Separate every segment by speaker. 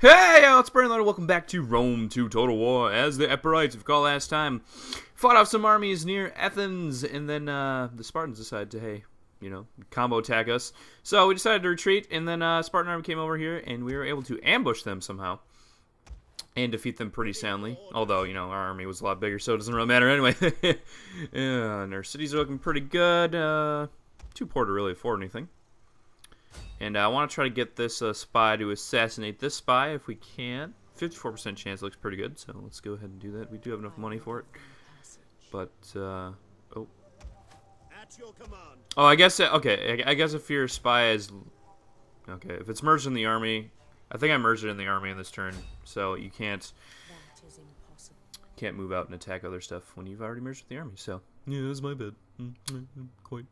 Speaker 1: Hey, it's Brandon Loader. Welcome back to Rome 2 Total War. As the Epirites, if you recall last time, fought off some armies near Athens, and then the Spartans decided to, hey, combo attack us. So we decided to retreat, and then Spartan army came over here, and we were able to ambush them somehow and defeat them pretty soundly. Although, our army was a lot bigger, so it doesn't really matter anyway. Yeah, and our cities are looking pretty good. Too poor to really afford anything. And I want to try to get this spy to assassinate this spy if we can. 54% chance looks pretty good, so let's go ahead and do that. We do have enough money for it. But, oh, I guess, okay, I guess if your spy is, okay, if it's merged in the army, I think I merged it in the army in this turn, so you can't move out and attack other stuff when you've already merged with the army, so, yeah, that's my bad. Quite.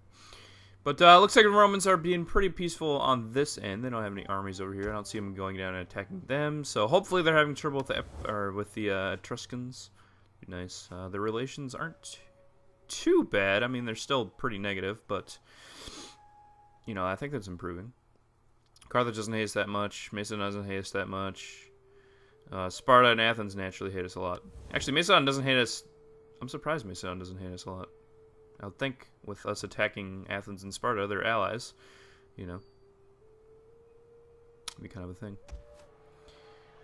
Speaker 1: But looks like the Romans are being pretty peaceful on this end. They don't have any armies over here. I don't see them going down and attacking them. So hopefully they're having trouble with the Etruscans. Be nice. The relations aren't too bad. I mean, they're still pretty negative, but I think that's improving. Carthage doesn't hate us that much. Macedon doesn't hate us that much. Sparta and Athens naturally hate us a lot. Actually, Macedon doesn't hate us. I'm surprised Macedon doesn't hate us a lot. I would think with us attacking Athens and Sparta, they're allies, it'd be kind of a thing.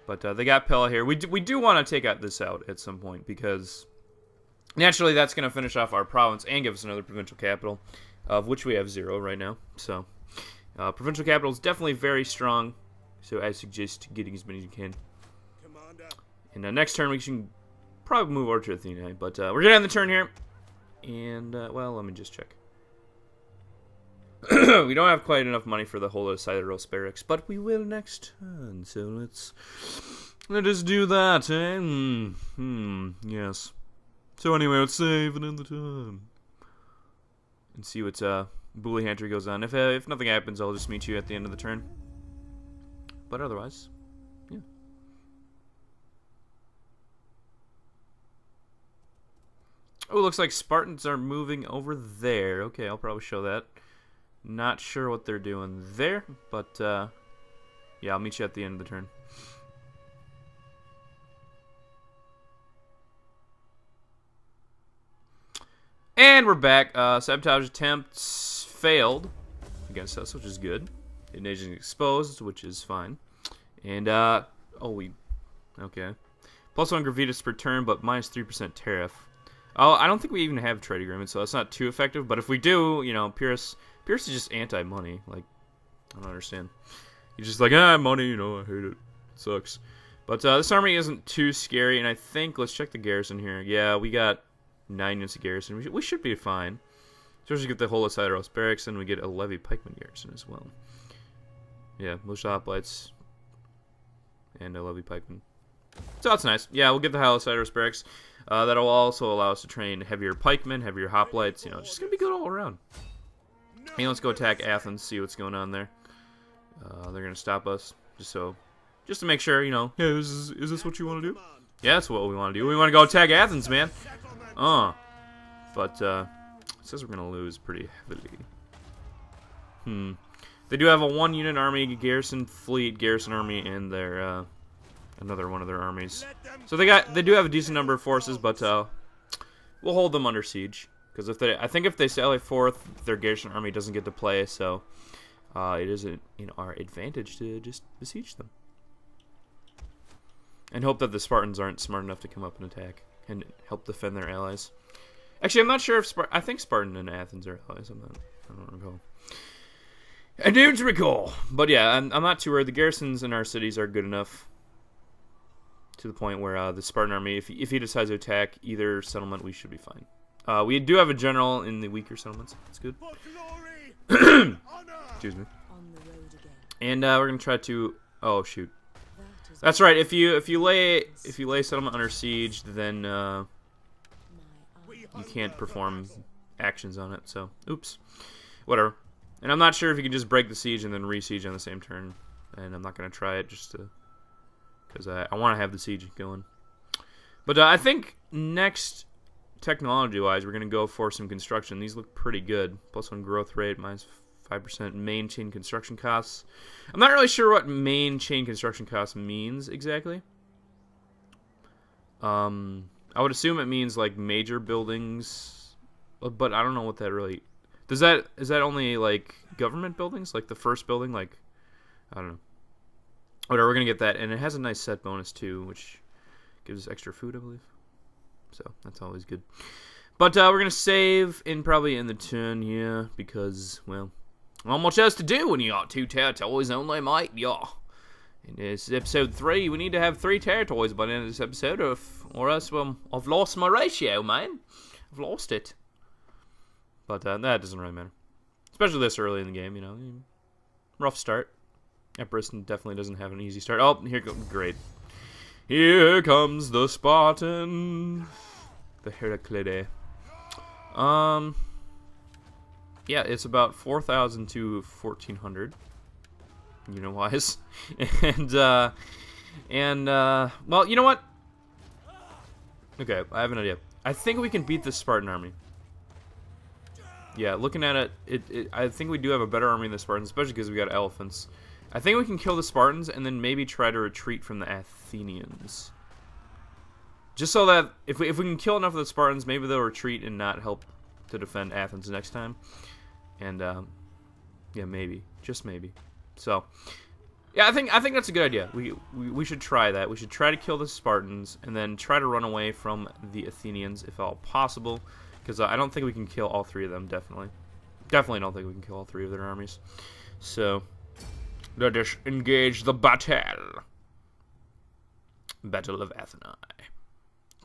Speaker 1: But they got Pella here. We do want to take this out at some point because naturally that's going to finish off our province and give us another provincial capital, of which we have 0 right now. So provincial capital is definitely very strong. So I suggest getting as many as you can. And next turn we can probably move over to Athena, but we're gonna end the turn here. And, well, let me just check. We don't have quite enough money for the whole Epirus barracks, but we will next turn. So let us do that, eh? Yes. So anyway, let's save and end the turn. And see what Bully Hunter goes on. If nothing happens, I'll just meet you at the end of the turn. But otherwise, yeah. Oh, looks like Spartans are moving over there. Okay, I'll probably show that. Not sure what they're doing there, but yeah, I'll meet you at the end of the turn. And we're back. Sabotage attempts failed against us, which is good. Invasion exposed, which is fine. And, okay. +1 gravitas per turn, but -3% tariff. Oh, I don't think we even have a trade agreement, so that's not too effective. But if we do, Epirus is just anti-money. Like, I don't understand. He's just like, money, I hate it. It sucks. But this army isn't too scary, and I think, let's check the garrison here. Yeah, we got 9 units of garrison. We should be fine. Especially get the whole Epirus barracks, and we get a levy pikeman garrison as well. Yeah, militia hoplites and a levy pikeman. So that's nice. Yeah, we'll get the Epirus barracks. That'll also allow us to train heavier pikemen, heavier hoplites. It's just gonna be good all around. Hey, let's go attack Athens, see what's going on there. They're gonna stop us, just to make sure, hey, is this what you want to do? Yeah, that's what we want to do. We want to go attack Athens, man. But it says we're gonna lose pretty heavily. They do have a 1-unit army, garrison fleet, garrison army, and their another one of their armies. So they do have a decent number of forces, but we'll hold them under siege because I think if they sally forth, their garrison army doesn't get to play. So it is in our advantage to just besiege them and hope that the Spartans aren't smart enough to come up and attack and help defend their allies. Actually, I'm not sure if I think Spartan and Athens are allies. I don't recall. I don't recall, but yeah, I'm not too worried. The garrisons in our cities are good enough. To the point where the Spartan army, if he decides to attack either settlement, we should be fine. We do have a general in the weaker settlements. That's good. Excuse me. And we're gonna try to. Oh shoot. That's right. If you lay settlement under siege, then you can't perform actions on it. So oops. Whatever. And I'm not sure if you can just break the siege and then re-siege on the same turn. And I'm not gonna try it just to. Because I want to have the siege going. But I think next, technology-wise, we're going to go for some construction. These look pretty good. +1 growth rate, -5 5% main chain construction costs. I'm not really sure what main chain construction costs means exactly. I would assume it means like major buildings, but I don't know what that really. Is that only like government buildings, like the first building, like I don't know. Whatever, we're gonna get that, and it has a nice set bonus too, which gives us extra food, I believe. So that's always good. But we're gonna save probably in the turn here because, well, not much else to do when you got 2 territories only, mate. Yeah. And this is episode 3. We need to have 3 territories by the end of this episode, or else, well, I've lost my ratio, man. I've lost it. But that doesn't really matter, especially this early in the game. You know, rough start. Epirus definitely doesn't have an easy start. Oh, here goes. Great. Here comes the Spartan. The Heraclidae. Yeah, it's about 4,000 to 1,400. You know wise. Well, you know what? Okay, I have an idea. I think we can beat the Spartan army. Yeah, looking at it, I think we do have a better army than the Spartans, especially because we got elephants. I think we can kill the Spartans and then maybe try to retreat from the Athenians. Just so that if we can kill enough of the Spartans, maybe they'll retreat and not help to defend Athens next time. And yeah, maybe, just maybe. So, yeah, I think that's a good idea. We should try that. We should try to kill the Spartans and then try to run away from the Athenians if all possible. Because I don't think we can kill all 3 of them, definitely. Definitely don't think we can kill all 3 of their armies. So, let us engage the battle. Battle of Athens.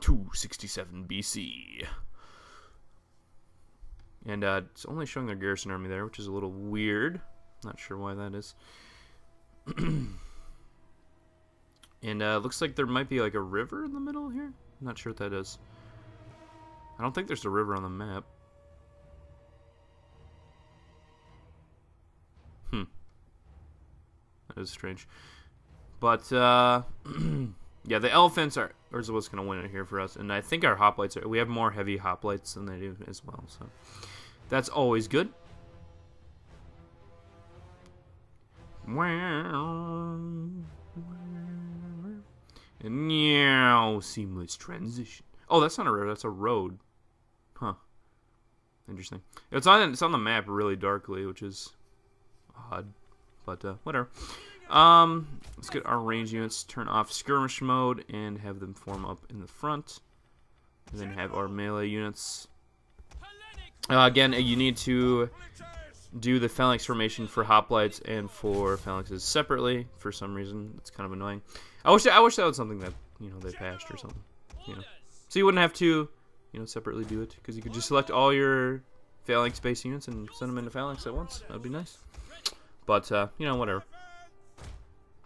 Speaker 1: 267 BC. And it's only showing their garrison army there, which is a little weird. Not sure why that is. And looks like there might be like a river in the middle here. I'm not sure what that is. I don't think there's a river on the map. That is strange. But, yeah, the elephants are what's going to win it here for us. And I think our hoplites we have more heavy hoplites than they do as well. So, that's always good. And now, seamless transition. Oh, that's not a river, that's a road. Huh. Interesting. It's on the map really darkly, which is odd. But whatever. Let's get our range units, turn off skirmish mode, and have them form up in the front. And then have our melee units. Again, you need to do the phalanx formation for hoplites and for phalanxes separately. For some reason, it's kind of annoying. I wish that was something that they patched or something. So you wouldn't have to separately do it, because you could just select all your phalanx base units and send them into phalanx at once. That'd be nice. But whatever.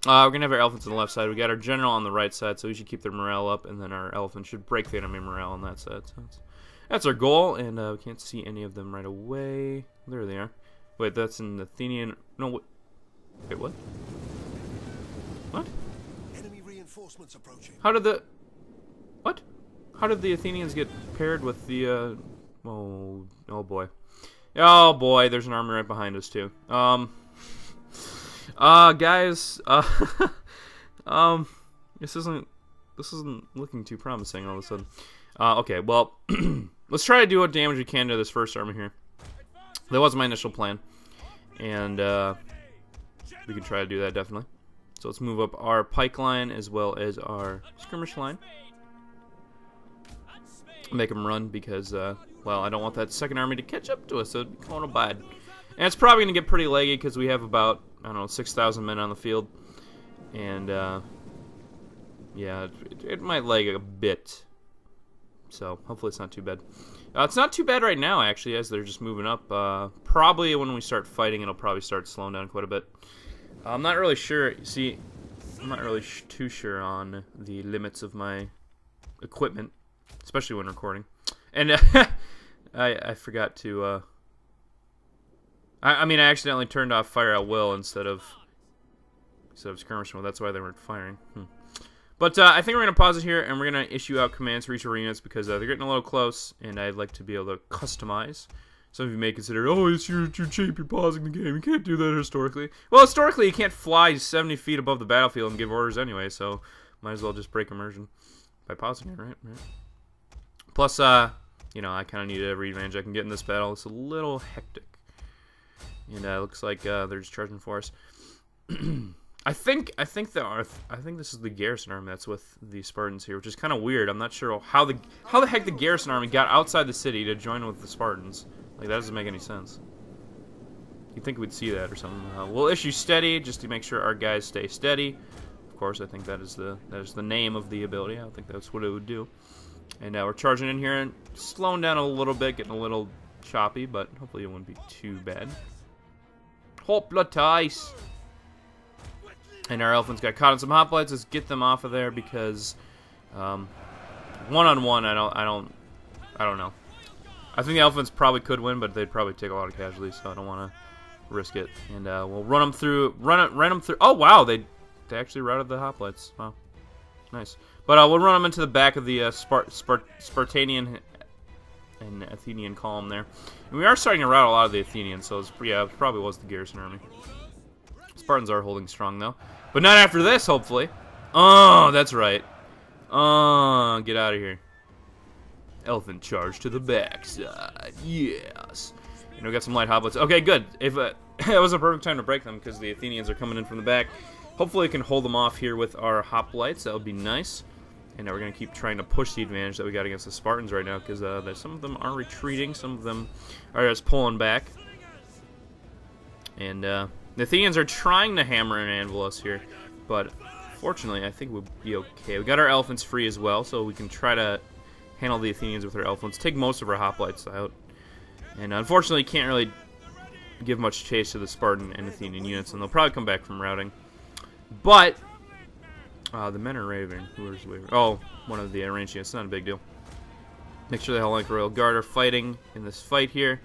Speaker 1: We're gonna have our elephants on the left side. We got our general on the right side, so we should keep their morale up, and then our elephants should break the enemy morale on that side. So that's our goal, and we can't see any of them right away. There they are. Wait, that's an Athenian. No, wait, what? What?
Speaker 2: Enemy reinforcements approaching.
Speaker 1: How did the Athenians get paired with the oh boy. Oh boy, there's an army right behind us too. Guys, this isn't looking too promising all of a sudden. Okay, well, let's try to do what damage we can to this first army here. That was my initial plan, and we can try to do that definitely. So let's move up our pike line as well as our skirmish line. Make them run because, well, I don't want that second army to catch up to us, so it'd be kind of bad. And it's probably going to get pretty laggy because we have about, I don't know, 6,000 men on the field. And, yeah, it might lag a bit. So, hopefully it's not too bad. It's not too bad right now, actually, as they're just moving up. Probably when we start fighting, it'll probably start slowing down quite a bit. I'm not really sure. See, I'm not really too sure on the limits of my equipment, especially when recording. And I forgot to... I mean, I accidentally turned off fire at will instead of skirmish mode. That's why they weren't firing. But I think we're going to pause it here, and we're going to issue out commands for each of our units because they're getting a little close, and I'd like to be able to customize Some of you may consider, oh, it's you're cheap, you're pausing the game. You can't do that historically. Well, historically, you can't fly 70 feet above the battlefield and give orders anyway, so might as well just break immersion by pausing it, right? Plus, you know, I kind of need every advantage I can get in this battle. It's a little hectic. And looks like they're just charging for us. I think this is the garrison army that's with the Spartans here, which is kind of weird. I'm not sure how the heck the garrison army got outside the city to join with the Spartans. Like, that doesn't make any sense. You'd think we'd see that or something. We'll issue steady just to make sure our guys stay steady. Of course, I think that is the name of the ability. I don't think that's what it would do. And now we're charging in here and slowing down a little bit, getting a little choppy, but hopefully it wouldn't be too bad. Hopletice! And our elephants got caught in some hoplites. Let's get them off of there because one-on-one, I don't know. I think the elephants probably could win, but they'd probably take a lot of casualties, so I don't want to risk it. And we'll run them through. Run them through. Oh wow, they actually routed the hoplites. Wow, nice. But we'll run them into the back of the Spartanian and Athenian column there. And we are starting to rout a lot of the Athenians, so yeah, it probably was the garrison army. Spartans are holding strong though, but not after this, hopefully. Oh, that's right. Oh, get out of here. Elephant charge to the backside. Yes. And we got some light hoplites. Okay, good. If it was a perfect time to break them because the Athenians are coming in from the back. Hopefully, we can hold them off here with our hoplites. That would be nice. And now we're going to keep trying to push the advantage that we got against the Spartans right now because some of them are retreating. Some of them are just pulling back. And the Athenians are trying to hammer and anvil us here. But fortunately, I think we'll be okay. We got our elephants free as well, so we can try to handle the Athenians with our elephants. Take most of our hoplites out. And unfortunately, can't really give much chase to the Spartan and Athenian units, and they'll probably come back from routing. But the men are raving. Who is waving? Oh, one of the arranged units. Not a big deal. Make sure the Hellenic Royal Guard are fighting in this fight here,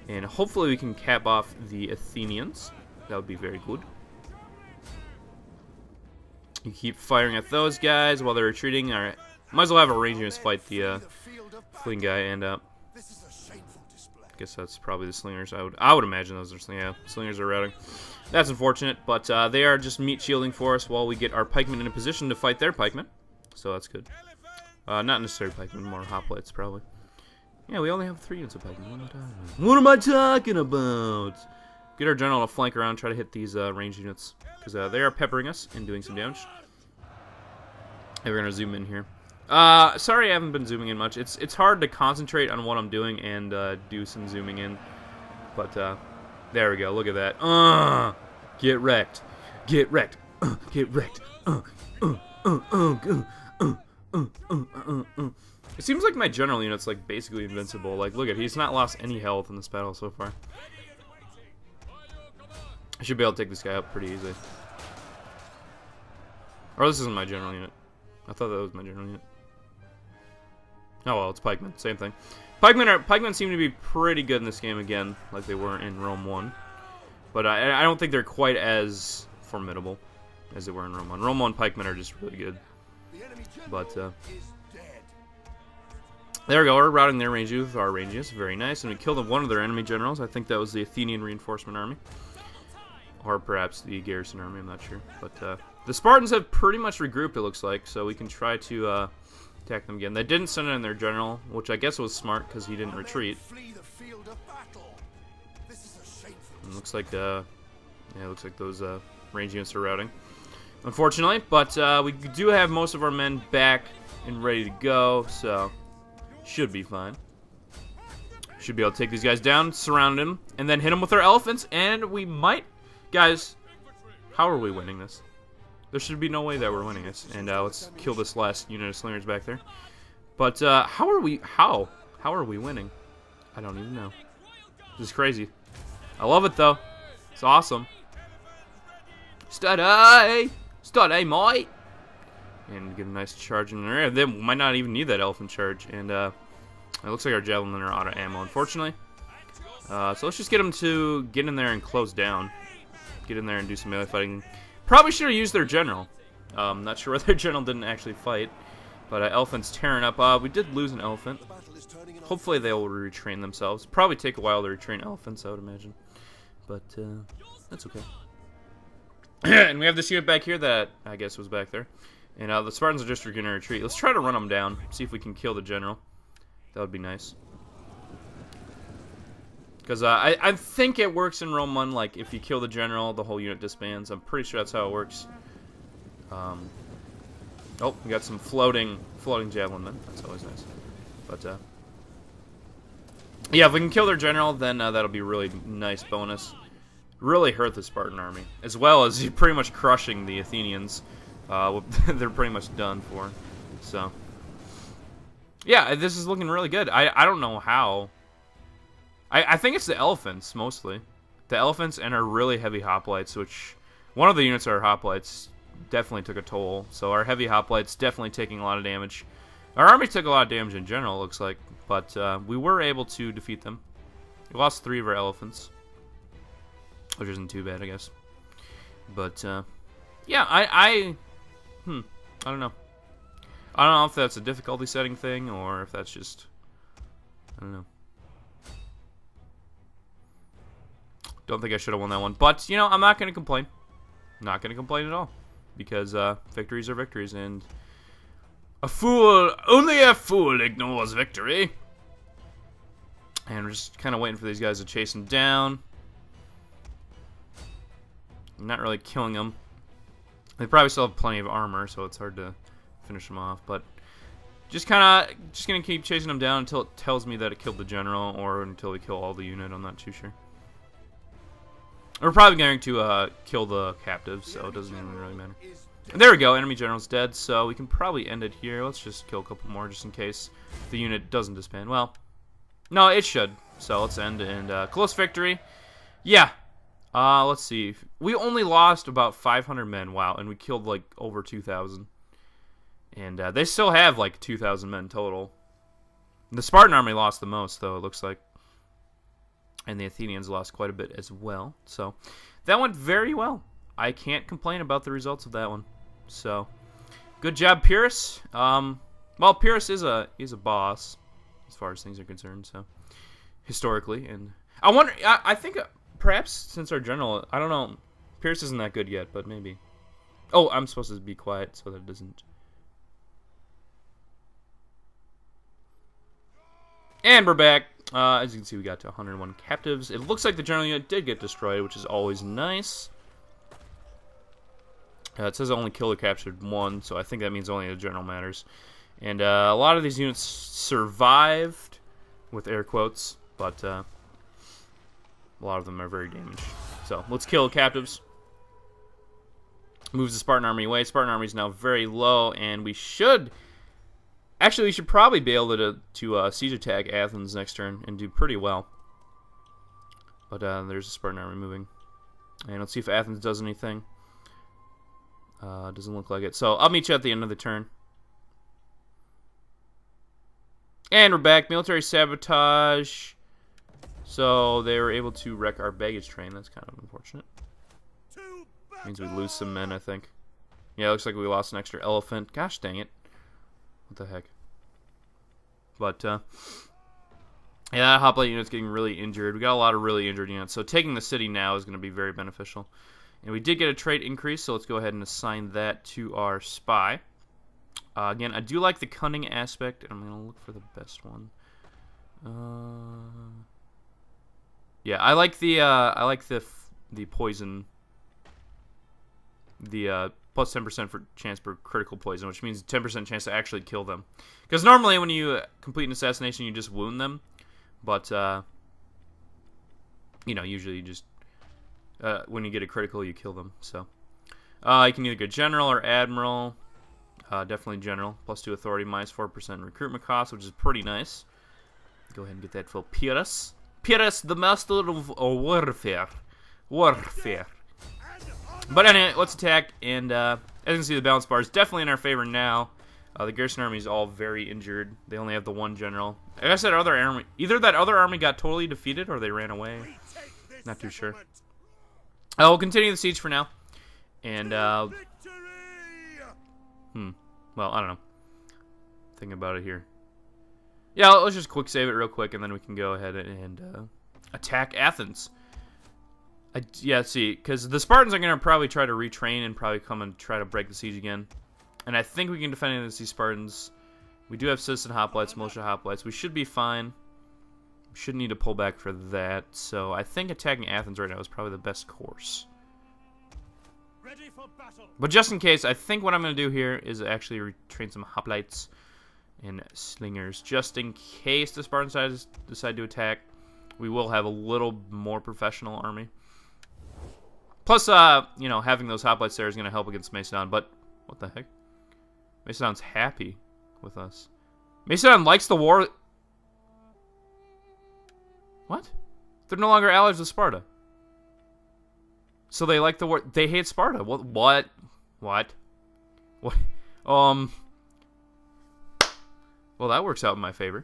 Speaker 1: and hopefully we can cap off the Athenians. That would be very good. You keep firing at those guys while they're retreating. All right, might as well have a ranged units fight the fleeing guy, and I guess that's probably the slingers. I would imagine those are slingers. Yeah, slingers are routing. That's unfortunate, but they are just meat shielding for us while we get our pikemen in a position to fight their pikemen. So that's good. Not necessarily pikemen, more hoplites probably. Yeah, we only have 3 units of pikemen. What am I talking about? Get our general to flank around, try to hit these ranged units because they are peppering us and doing some damage. And we're gonna zoom in here. Sorry I haven't been zooming in much. It's hard to concentrate on what I'm doing and do some zooming in. But there we go. Look at that. Get wrecked. Get wrecked. Get wrecked. It seems like my general unit's like basically invincible. Like, look at, he's not lost any health in this battle so far. I should be able to take this guy up pretty easily. Or this isn't my general unit. I thought that was my general unit. Oh well, it's pikemen. Same thing. Pikemen seem to be pretty good in this game again, like they were in Rome 1. But I don't think they're quite as formidable as they were in Rome 1. Rome 1 pikemen are just really good. But there we go. We're routing their range with our ranges. Very nice. And we killed one of their enemy generals. I think that was the Athenian reinforcement army. Or perhaps the garrison army. I'm not sure. But the Spartans have pretty much regrouped, it looks like. So we can try to attack them again. They didn't send in their general, which I guess was smart because he didn't retreat. And looks like yeah, it looks like those range units are routing, unfortunately. But we do have most of our men back and ready to go, so should be fine. Should be able to take these guys down, surround them, and then hit them with our elephants, and we might, guys. How are we winning this? There should be no way that we're winning this. And let's kill this last unit of slingers back there. But how are we winning? I don't even know. This is crazy. I love it though. It's awesome. Study, mate. And get a nice charge in there. They might not even need that elephant charge. And it looks like our javelin are out of ammo, unfortunately. So let's just get them to get in there and close down. Get in there and do some melee fighting. Probably should have used their general. Not sure why their general didn't actually fight. But elephant's tearing up. We did lose an elephant.
Speaker 2: The battle is turning in our
Speaker 1: Hopefully they will retrain themselves. Probably take a while to retrain elephants, I would imagine. But that's okay. And we have this unit back here that I guess was back there. And the Spartans are just going to retreat. Let's try to run them down. See if we can kill the general. That would be nice. Because I think it works in Rome 1. Like, if you kill the general, the whole unit disbands. I'm pretty sure that's how it works. Oh, we got some floating javelin men. That's always nice. But, yeah, if we can kill their general, then that'll be a really nice bonus. Really hurt the Spartan army. As well as pretty much crushing the Athenians. They're pretty much done for. So, yeah, this is looking really good. I don't know how. I think it's the elephants, mostly. The elephants and our really heavy hoplites, which one of the units of our hoplites definitely took a toll. So our heavy hoplites definitely taking a lot of damage. Our army took a lot of damage in general, it looks like. But we were able to defeat them. We lost 3 of our elephants. Which isn't too bad, I guess. But, yeah, I don't know. I don't know if that's a difficulty setting thing or if that's just, I don't know. Don't think I should have won that one. But, you know, I'm not going to complain. Not going to complain at all. Because victories are victories. And only a fool ignores victory. And we're just kind of waiting for these guys to chase him down. I'm not really killing them. They probably still have plenty of armor, so it's hard to finish them off. But just gonna keep chasing them down until it tells me that it killed the general, or until we kill all the unit. I'm not too sure. We're probably going to kill the captives, so it doesn't even really matter. And there we go. Enemy general's dead, so we can probably end it here. Let's just kill a couple more just in case the unit doesn't disband. Well, no, it should. So let's end and close victory. Yeah. Let's see. We only lost about 500 men. Wow, and we killed like over 2,000. And they still have like 2,000 men total. The Spartan army lost the most, though, it looks like. And the Athenians lost quite a bit as well. So that went very well. I can't complain about the results of that one. So good job, Epirus. Well, Epirus is a boss as far as things are concerned. So historically, and I wonder. I think perhaps since our general, I don't know, Epirus isn't that good yet, but maybe. Oh, I'm supposed to be quiet so that it doesn't. And we're back. As you can see, we got to 101 captives. It looks like the general unit did get destroyed, which is always nice. It says only killed or captured 1, so I think that means only the general matters. And a lot of these units survived, with air quotes, but a lot of them are very damaged. So let's kill captives. Moves the Spartan army away. Spartan army is now very low, and we should... Actually, we should probably be able to siege attack Athens next turn and do pretty well. But there's a Spartan army moving. And let's see if Athens does anything. Doesn't look like it. So I'll meet you at the end of the turn. And we're back. Military sabotage. So they were able to wreck our baggage train. That's kind of unfortunate. Means we lose some men, I think. Yeah, it looks like we lost an extra elephant. Gosh dang it. What the heck? But, yeah, that hoplite unit's getting really injured. We got a lot of really injured units, so taking the city now is going to be very beneficial. And we did get a trait increase, so let's go ahead and assign that to our spy. Again, I do like the cunning aspect, and I'm going to look for the best one. Yeah, I like the poison. The plus 10% for chance for critical poison, which means 10% chance to actually kill them. Because normally when you complete an assassination, you just wound them. But, you know, usually you just, when you get a critical, you kill them. So, you can either go general or admiral. Definitely general. Plus 2 authority, minus 4% recruitment cost, which is pretty nice. Go ahead and get that for Epirus. Epirus, the master of warfare. But anyway, let's attack, and as you can see, the balance bar is definitely in our favor now. The garrison army is all very injured. They only have the 1 general. Like I said, either that other army got totally defeated, or they ran away. Not too sure. We'll continue the siege for now. And, well, I don't know. thinking about it here. Yeah, let's just quick save it real quick, and then we can go ahead and attack Athens. Yeah, see, because the Spartans are going to probably try to retrain and probably come and try to break the siege again. And I think we can defend against these Spartans. We do have citizen hoplites, militia hoplites. We should be fine. We shouldn't need to pull back for that. So I think attacking Athens right now is probably the best course.
Speaker 2: Ready for battle.
Speaker 1: But just in case, I think what I'm going to do here is actually retrain some hoplites and slingers. Just in case the Spartans decide to attack, we will have a little more professional army. Plus, you know, having those hoplites there is going to help against Macedon. But what the heck? Macedon's happy with us. Macedon likes the war. What? They're no longer allies with Sparta. So they like the war. They hate Sparta. What? What? Well, that works out in my favor.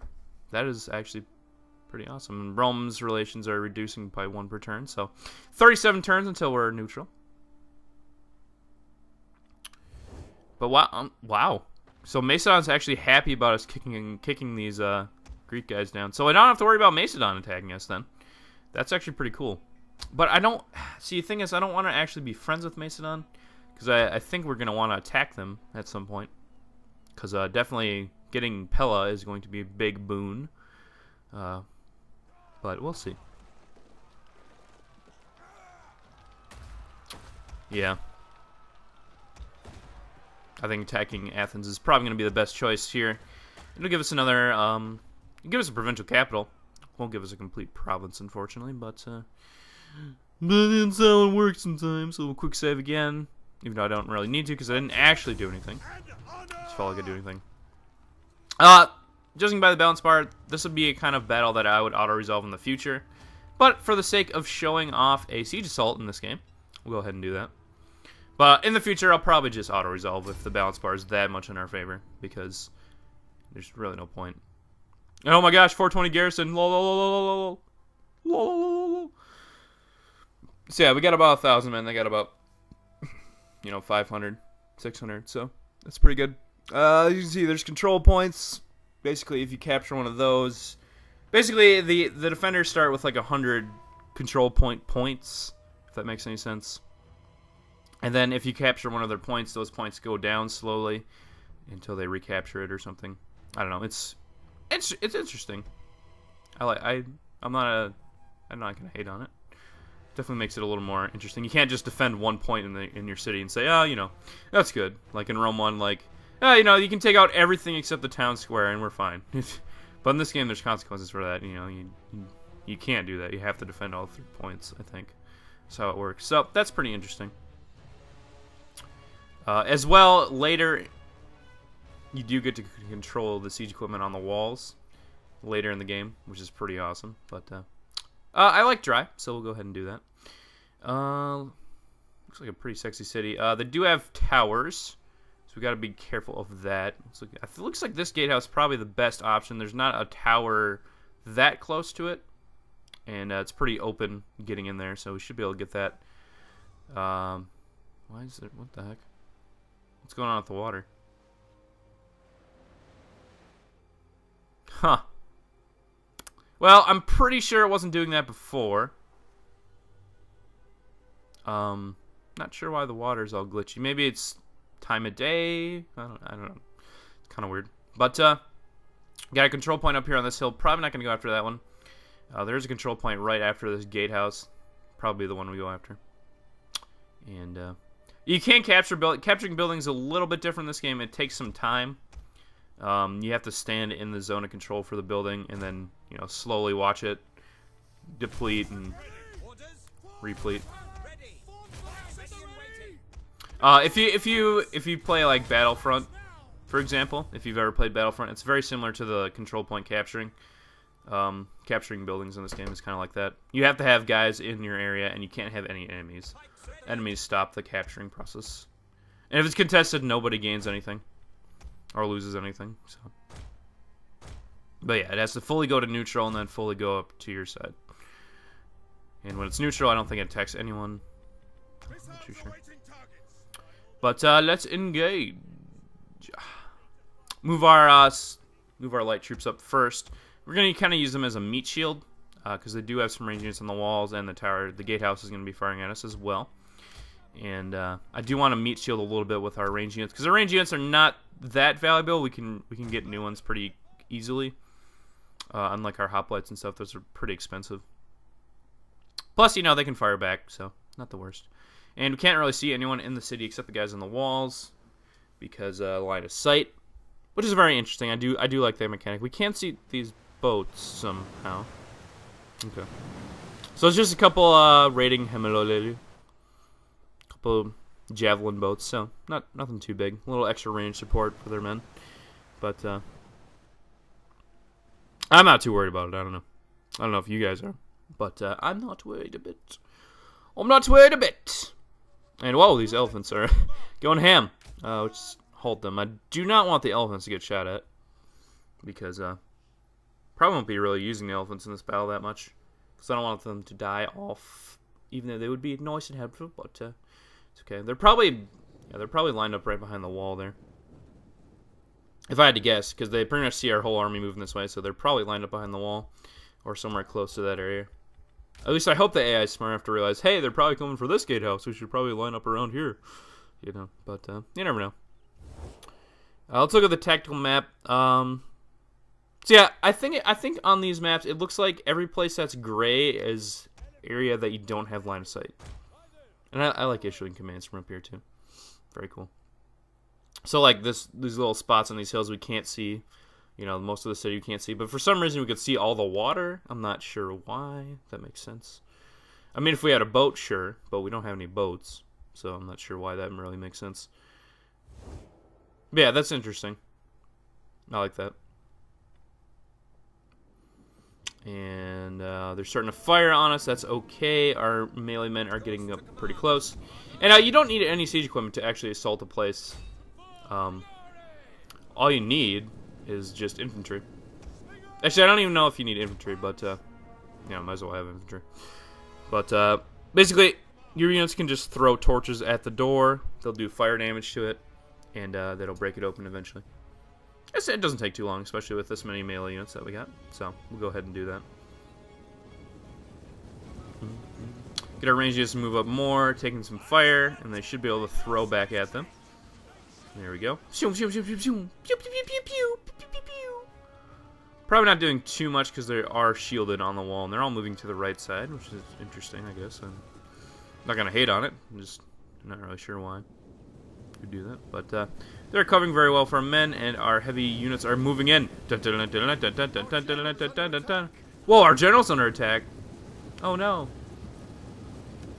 Speaker 1: That is actually pretty awesome. And Rome's relations are reducing by 1 per turn. So 37 turns until we're neutral. But wow. So Macedon's actually happy about us kicking these Greek guys down. So I don't have to worry about Macedon attacking us then. That's actually pretty cool. But I don't... See, the thing is, I don't want to actually be friends with Macedon. Because I think we're going to want to attack them at some point. Because definitely getting Pella is going to be a big boon. But we'll see. Yeah. I think attacking Athens is probably going to be the best choice here. It'll give us another... give us a provincial capital. Won't give us a complete province, unfortunately, but that's how it works sometimes. So we'll quick save again, even though I don't really need to because I didn't actually do anything. Just felt like I did anything. Judging by the balance bar, this would be a kind of battle that I would auto-resolve in the future. But for the sake of showing off a siege assault in this game, we'll go ahead and do that. But in the future, I'll probably just auto-resolve if the balance bar is that much in our favor, because there's really no point. And oh my gosh, 420 garrison. Lol. So yeah, we got about 1,000 men. They got about, 500, 600. So that's pretty good. You can see there's control points. Basically, if you capture one of those, basically the defenders start with like 100 control points, if that makes any sense. And then if you capture one of their points, those points go down slowly until they recapture it or something. I don't know. It's interesting. I'm not gonna hate on it. Definitely makes it a little more interesting. You can't just defend one point in your city and say, oh, that's good. Like in Rome 1, like, oh, you can take out everything except the town square and we're fine. But in this game, there's consequences for that. You can't do that. You have to defend all 3 points, I think. That's how it works. So that's pretty interesting. As well, later, you do get to control the siege equipment on the walls later in the game, which is pretty awesome. But I like dry, so we'll go ahead and do that. Looks like a pretty sexy city. They do have towers, so we got to be careful of that. It looks like this gatehouse is probably the best option. There's not a tower that close to it, and it's pretty open getting in there, so we should be able to get that. Why is it? What the heck? What's going on with the water? Huh. Well, I'm pretty sure it wasn't doing that before. Not sure why the water's all glitchy. Maybe it's time of day. I don't know. It's kind of weird. But got a control point up here on this hill. Probably not going to go after that one. There's a control point right after this gatehouse. Probably the one we go after. And you can capturing buildings a little bit different in this game. It takes some time. You have to stand in the zone of control for the building and then, slowly watch it deplete and replete. If you play like Battlefront, for example, if you've ever played Battlefront, it's very similar to the control point capturing. Capturing buildings in this game is kind of like that. You have to have guys in your area, and you can't have any enemies. Enemies stop the capturing process. And if it's contested, nobody gains anything. Or loses anything. So. But yeah, it has to fully go to neutral and then fully go up to your side. And when it's neutral, I don't think it attacks anyone. I'm not too sure. But let's engage. move our light troops up first. We're going to kind of use them as a meat shield because they do have some range units on the walls, and the tower, the gatehouse is going to be firing at us as well. And I do want to meat shield a little bit with our range units because our range units are not that valuable. We can get new ones pretty easily. Unlike our hoplites and stuff, those are pretty expensive. Plus, you know, they can fire back, so not the worst. And we can't really see anyone in the city except the guys on the walls because line of sight, which is very interesting. I do like that mechanic. We can't see these boats somehow. Okay, so it's just a couple raiding Hemilolelu, couple javelin boats, so nothing too big. A little extra range support for their men, but I'm not too worried about it. I don't know if you guys are, but I'm not worried a bit. I'm not worried a bit. And whoa, these elephants are going ham. Let's halt them. I do not want the elephants to get shot at because probably won't be really using the elephants in this battle that much because I don't want them to die off, even though they would be nice and helpful. But it's okay. They're probably lined up right behind the wall there. If I had to guess, because they pretty much see our whole army moving this way, so they're probably lined up behind the wall or somewhere close to that area. At least I hope the AI is smart enough to realize, hey, they're probably coming for this gatehouse. We should probably line up around here, you know. But you never know. Let's look at the tactical map. So yeah, I think on these maps it looks like every place that's gray is area that you don't have line of sight. And I like issuing commands from up here too. Very cool. So like these little spots on these hills we can't see, you know, most of the city you can't see, but for some reason we could see all the water. I'm not sure why. If that makes sense. I mean, if we had a boat, sure, but we don't have any boats, so I'm not sure why that really makes sense. But yeah, that's interesting. I like that. And they're starting to fire on us. That's okay. Our melee men are getting up pretty close. And you don't need any siege equipment to actually assault a place. All you need is just infantry. Actually, I don't even know if you need infantry, but yeah, might as well have infantry. But basically, your units can just throw torches at the door. They'll do fire damage to it, and that'll break it open eventually. It doesn't take too long, especially with this many melee units that we got. So we'll go ahead and do that. Get our range units to move up more, taking some fire, and they should be able to throw back at them. There we go. Probably not doing too much because they are shielded on the wall, and they're all moving to the right side, which is interesting, I guess. I'm not going to hate on it. I'm just not really sure why we do that. But they're covering very well for our men, and our heavy units are moving in. Whoa, our general's under attack. Oh, no.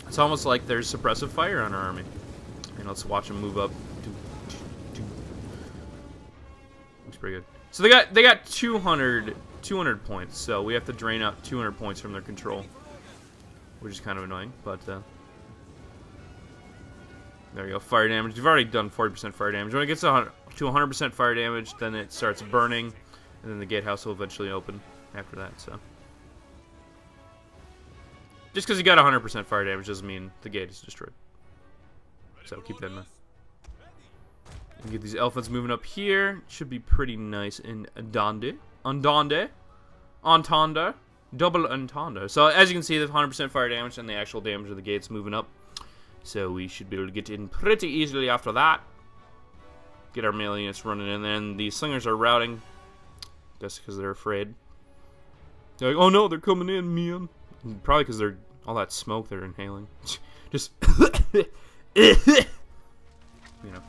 Speaker 1: It's almost like there's suppressive fire on our army. And let's watch them move up. Looks pretty good. So they got 200 points, so we have to drain out 200 points from their control, which is kind of annoying, but there you go, fire damage. You've already done 40% fire damage. When it gets to 100% fire damage, then it starts burning, and then the gatehouse will eventually open after that, so. Just because you got 100% fire damage doesn't mean the gate is destroyed. So keep that in mind. And get these elephants moving up here. Should be pretty nice in Andande. Entendre. Double entendre. So as you can see, there's 100% fire damage and the actual damage of the gate's moving up. So we should be able to get in pretty easily after that. Get our melee units running in there. And the slingers are routing. Just because they're afraid. They're like, oh no, they're coming in, man. And probably because they're all that smoke they're inhaling. Just you know.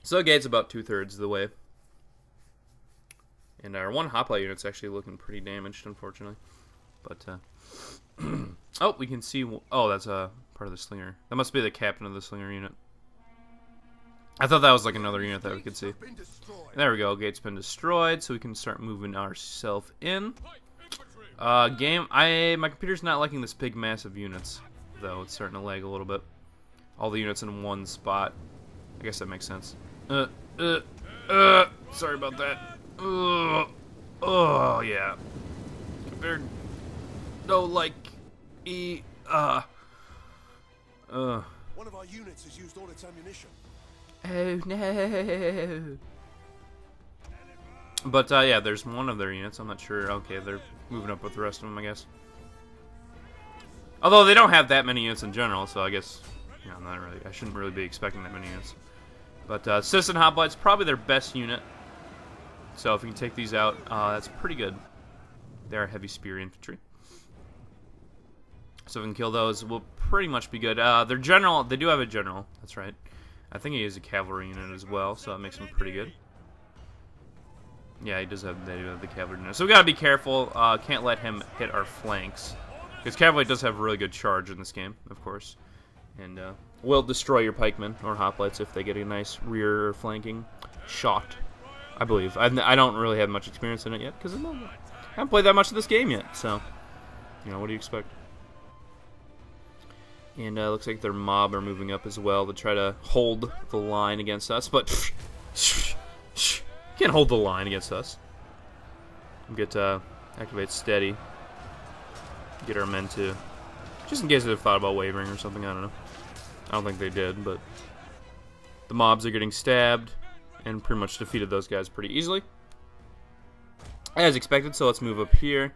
Speaker 1: So the gate's about 2/3 of the way. And our one hoplite unit's actually looking pretty damaged, unfortunately. But, oh, we can see... Oh, that's a part of the slinger. That must be the captain of the slinger unit. I thought that was like another unit that we could see. There we go, gate's been destroyed, so we can start moving ourselves in. My computer's not liking this big, massive units, though. It's starting to lag a little bit. All the units in one spot. I guess that makes sense. Sorry about that. Oh, yeah. Compared... No, like...
Speaker 2: One of our units has used all its ammunition.
Speaker 1: Oh no. But yeah, there's one of their units. I'm not sure. Okay, they're moving up with the rest of them, I guess. Although they don't have that many units in general, so I guess, you know, not really. I shouldn't really be expecting that many units. But Citizen Hoplites, probably their best unit. So if we can take these out, that's pretty good. They are heavy spear infantry. So if we can kill those, we'll pretty much be good. Their general, they do have a general. That's right. I think he is a cavalry unit as well, so that makes him pretty good. Yeah, he does have. They do have the cavalry unit. So we gotta be careful. Can't let him hit our flanks, because cavalry does have really good charge in this game, of course, and will destroy your pikemen or hoplites if they get a nice rear flanking shot. I believe. I don't really have much experience in it yet because I haven't played that much of this game yet. So, you know, what do you expect? And looks like their mob are moving up as well to try to hold the line against us, but can't hold the line against us. We'll get activate steady. Get our men to, just in case they've thought about wavering or something. I don't know. I don't think they did, but the mobs are getting stabbed and pretty much defeated those guys pretty easily, as expected. So let's move up here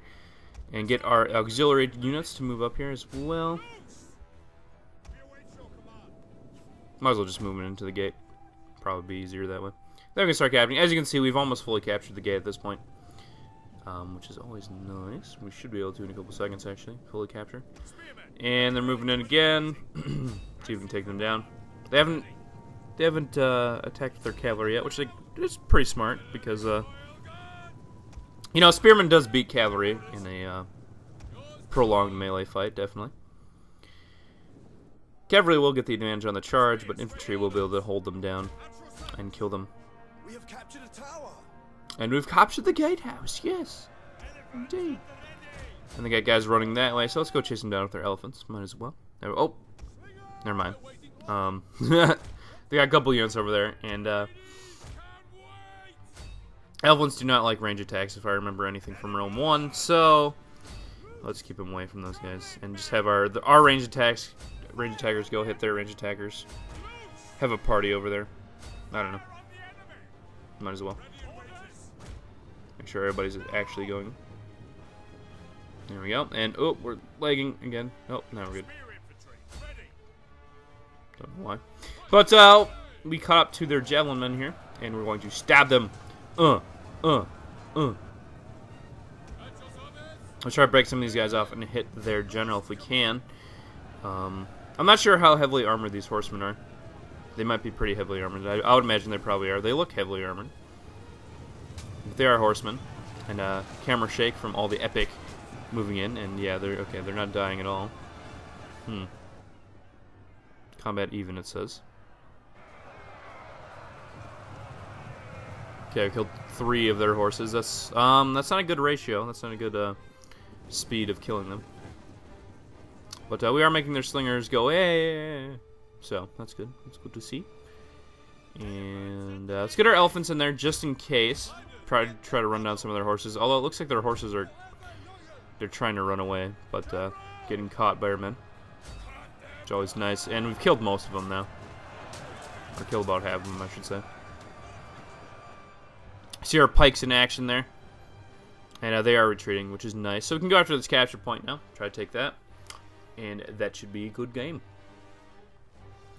Speaker 1: and get our auxiliary units to move up here as well. Might as well just move it into the gate. Probably be easier that way. Then we can start capturing. As you can see, we've almost fully captured the gate at this point, which is always nice. We should be able to in a couple seconds, actually, fully capture. And they're moving in again. See if we can take them down. They haven't attacked their cavalry yet, which is pretty smart because, you know, spearmen does beat cavalry in a prolonged melee fight, definitely. Cavalry will get the advantage on the charge, but infantry will be able to hold them down and kill them.
Speaker 2: We have captured a tower.
Speaker 1: And we've captured the gatehouse, yes, indeed. And they got guys running that way, so let's go chase them down with their elephants. Might as well. Oh, never mind. They got a couple units over there, and elephants do not like range attacks, if I remember anything from Realm 1. So let's keep them away from those guys, and just have our range attacks. Range attackers go hit their range attackers. Have a party over there. I don't know. Might as well. Make sure everybody's actually going. There we go. And, oh, we're lagging again. Oh, now we're good. Don't know why. But, we caught up to their javelin men here. And we're going to stab them. Let's try to break some of these guys off and hit their general if we can. I'm not sure how heavily armored these horsemen are. They might be pretty heavily armored. I would imagine they probably are. They look heavily armored. But they are horsemen. And camera shake from all the epic moving in. And yeah, they're okay. They're not dying at all. Combat even, it says. Okay, I killed 3 of their horses. That's not a good ratio. That's not a good speed of killing them. But we are making their slingers go, hey! So, that's good. That's good to see. And let's get our elephants in there just in case. Try to run down some of their horses. Although it looks like their horses are... They're trying to run away, but getting caught by our men. Which is always nice. And we've killed most of them now. Or killed about half of them, I should say. See our pikes in action there. And they are retreating, which is nice. So we can go after this capture point now. Try to take that. And that should be a good game.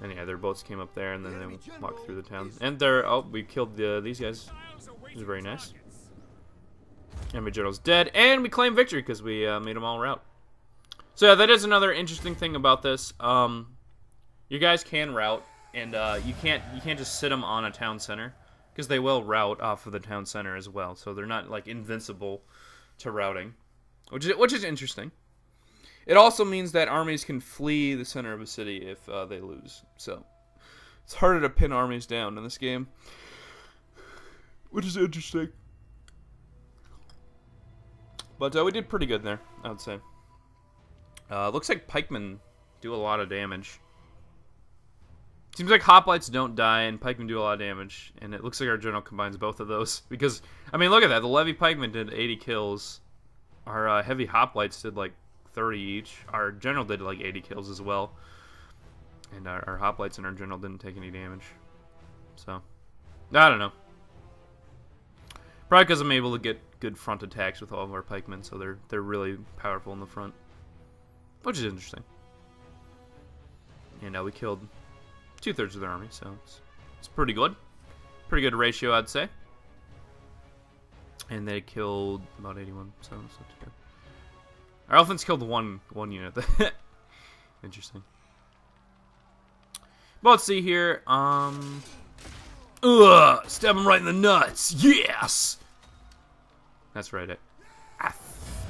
Speaker 1: And yeah, their boats came up there, and then they walked through the town. And they're... Oh, we killed these guys. Which is very nice. Enemy general's dead. And we claim victory, because we made them all rout. So yeah, that is another interesting thing about this. You guys can rout, and you can't just sit them on a town center, because they will rout off of the town center as well. So they're not, like, invincible to routing, which is interesting. It also means that armies can flee the center of a city if they lose. So it's harder to pin armies down in this game, which is interesting. But we did pretty good there, I would say. Looks like pikemen do a lot of damage. Seems like hoplites don't die and pikemen do a lot of damage. And it looks like our general combines both of those. Because, I mean, look at that. The levy pikemen did 80 kills. Our heavy hoplites did like 30 each. Our general did like 80 kills as well. And our hoplites and our general didn't take any damage. So, I don't know. Probably because I'm able to get good front attacks with all of our pikemen, so they're really powerful in the front. Which is interesting. And we killed 2/3 of their army, so it's pretty good. Pretty good ratio, I'd say. And they killed about 81, so that's not too good. Our elephants killed one unit. Interesting. But let's see here. Stab him right in the nuts. Yes! That's right.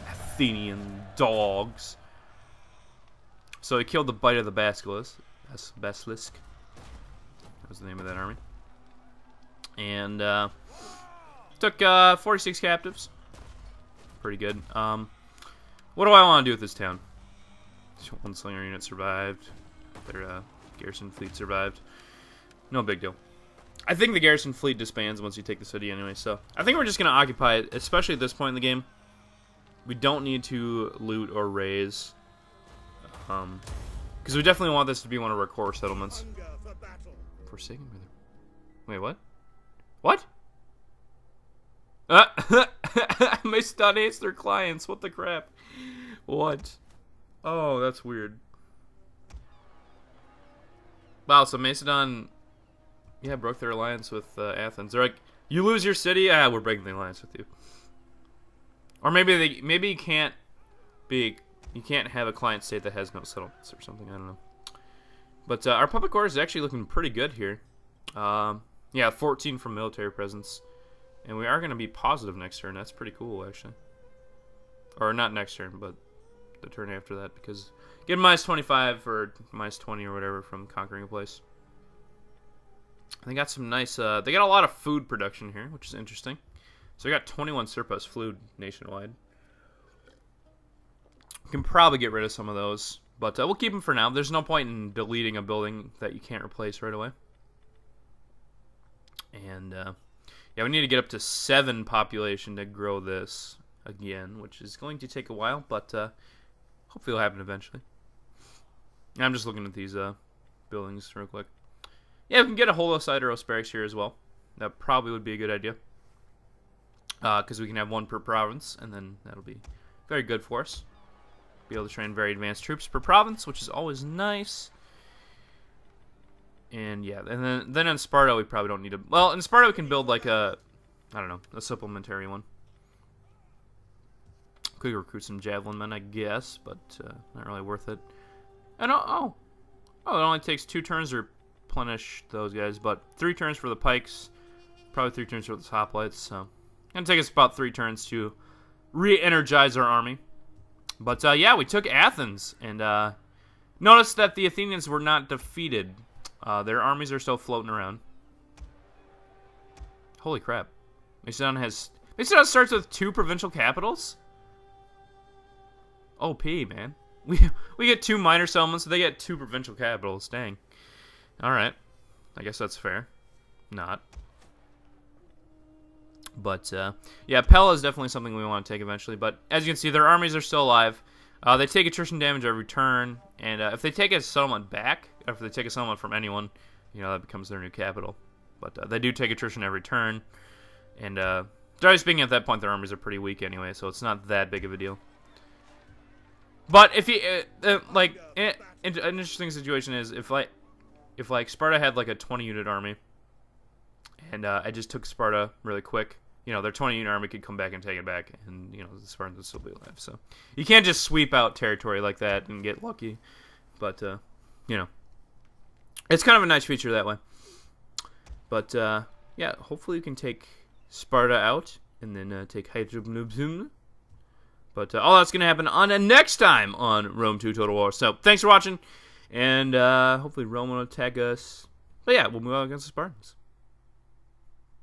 Speaker 1: Athenian dogs. So he killed the bite of the basilisk. Basilisk. That was the name of that army. And took 46 captives. Pretty good. What do I want to do with this town? One slinger unit survived. Their garrison fleet survived. No big deal. I think the garrison fleet disbands once you take the city anyway, so I think we're just going to occupy it, especially at this point in the game. We don't need to loot or raise. Because we definitely want this to be one of our core settlements. Forsaken brother. Wait, what? What? Macedon hates their clients. What the crap? What? Oh, that's weird. Wow, so Macedon, yeah, broke their alliance with Athens. They're like, you lose your city? Ah, we're breaking the alliance with you. Or maybe you can't have a client state that has no settlements or something. I don't know. But our public order is actually looking pretty good here. Yeah, 14 from military presence. And we are going to be positive next turn. That's pretty cool, actually. Or not next turn, but the turn after that. Because get minus 25 or minus 20 or whatever from conquering a place. They got some nice... they got a lot of food production here, which is interesting. So we got 21 surplus food nationwide. We can probably get rid of some of those. But we'll keep them for now. There's no point in deleting a building that you can't replace right away. And... yeah, we need to get up to 7 population to grow this again, which is going to take a while, but hopefully it'll happen eventually. I'm just looking at these buildings real quick. Yeah, we can get a Holocyteros barracks here as well. That probably would be a good idea. Because we can have 1 per province, and then that'll be very good for us. Be able to train very advanced troops per province, which is always nice. And yeah, and then in Sparta we probably don't need to... Well, in Sparta we can build like a... I don't know, a supplementary one. Could recruit some javelin men, I guess, but not really worth it. And it only takes 2 turns to replenish those guys, but 3 turns for the pikes, probably 3 turns for the hoplites, so... It's gonna take us about 3 turns to re-energize our army. But yeah, we took Athens, and notice that the Athenians were not defeated. Their armies are still floating around. Holy crap. Macedon starts with 2 provincial capitals? OP, man. We get 2 minor settlements, so they get 2 provincial capitals. Dang. Alright. I guess that's fair. Not. But, yeah, Pella is definitely something we want to take eventually. But, as you can see, their armies are still alive. They take attrition damage every turn. And if they take a settlement back, or if they take a settlement from anyone, you know, that becomes their new capital. But they do take attrition every turn. And, generally speaking, at that point, their armies are pretty weak anyway, so it's not that big of a deal. But if you, like, an interesting situation is if Sparta had, like, a 20-unit army, and I just took Sparta really quick, you know, their 20-unit army could come back and take it back, and, you know, the Spartans would still be alive. So you can't just sweep out territory like that and get lucky. But, you know, it's kind of a nice feature that way. But, yeah, hopefully we can take Sparta out and then take Hyderabad. But all that's going to happen on the next time on Rome 2 Total War. So thanks for watching, and hopefully Rome will attack us. But yeah, we'll move on against the Spartans.